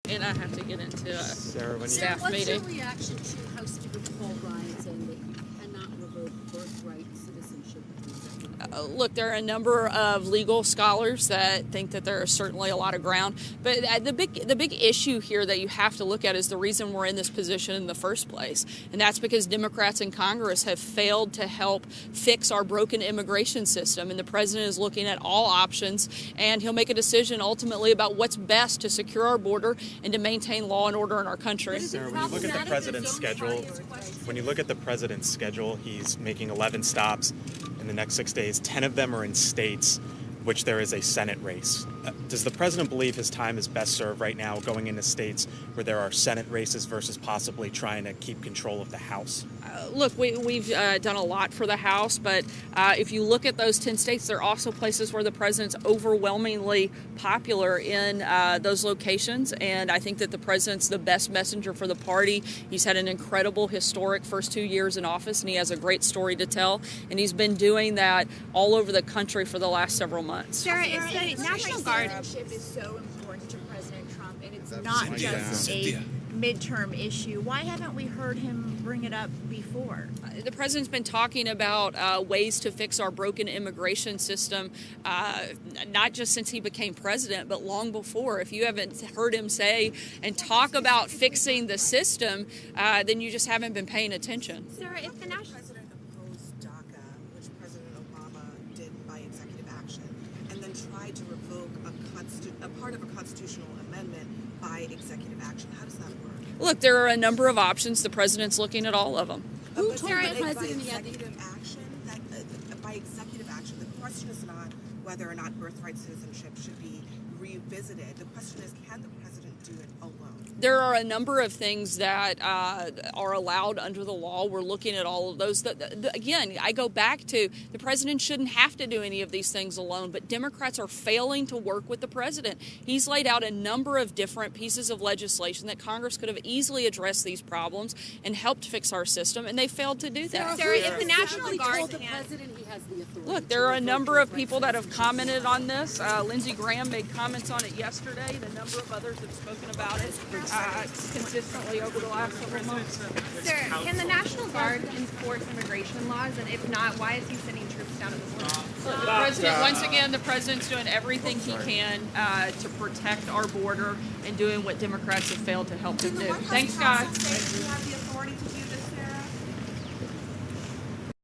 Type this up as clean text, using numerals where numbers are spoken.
and I have to get into a Sarah, staff what's meeting. your reaction to House Speaker Paul Ryan saying that you cannot revoke birthright citizenship? Look, there are a number of legal scholars that think that there is certainly a lot of ground, but the big issue here that you have to look at is the reason we're in this position in the first place, and that's because Democrats in Congress have failed to help fix our broken immigration system, and the president is looking at all options, and he'll make a decision ultimately about what's best to secure our border and to maintain law and order in our country. Sarah, when you look at the president's schedule, he's making 11 stops in the next 6 days. 10 of them are in states which there is a Senate race. Does the president believe his time is best served right now going into states where there are Senate races versus possibly trying to keep control of the House? Look, we've done a lot for the House, but if you look at those 10 states, there are also places where the president's overwhelmingly popular in those locations, and I think that the president's the best messenger for the party. He's had an incredible, historic first 2 years in office, and he has a great story to tell, and he's been doing that all over the country for the last several months. Sarah, if the National Guard is so important to President Trump, and it's not just a midterm issue, why haven't we heard him bring it up before? The president's been talking about ways to fix our broken immigration system, not just since he became president, but long before. If you haven't heard him say and talk about fixing the system, then you just haven't been paying attention. Sarah, if the national president opposed DACA, which President Obama did by executive action, and then tried to revoke a part of a constitutional amendment by executive action, how does that work? Look, there are a number of options. The president's looking at all of them. Who told the president by he had the executive action? By executive action, the question is not whether or not birthright citizenship should be revisited. The question is, can the president do it alone? There are a number of things that are allowed under the law. We're looking at all of those. Again, I go back to the president shouldn't have to do any of these things alone, but Democrats are failing to work with the president. He's laid out a number of different pieces of legislation that Congress could have easily addressed these problems and helped fix our system, and they failed to do that. Sarah, if the National Guard told the president he has the authority. Look, there are a number of people that have commented on this. Lindsey Graham made comments on it yesterday, and a number of others have spoken about it consistently over the last several months. Sarah, can the National Guard enforce immigration laws? And if not, why is he sending troops down to the border? Look, the president, once again, the president's doing everything he can to protect our border and doing what Democrats have failed to help him do. Thanks, guys.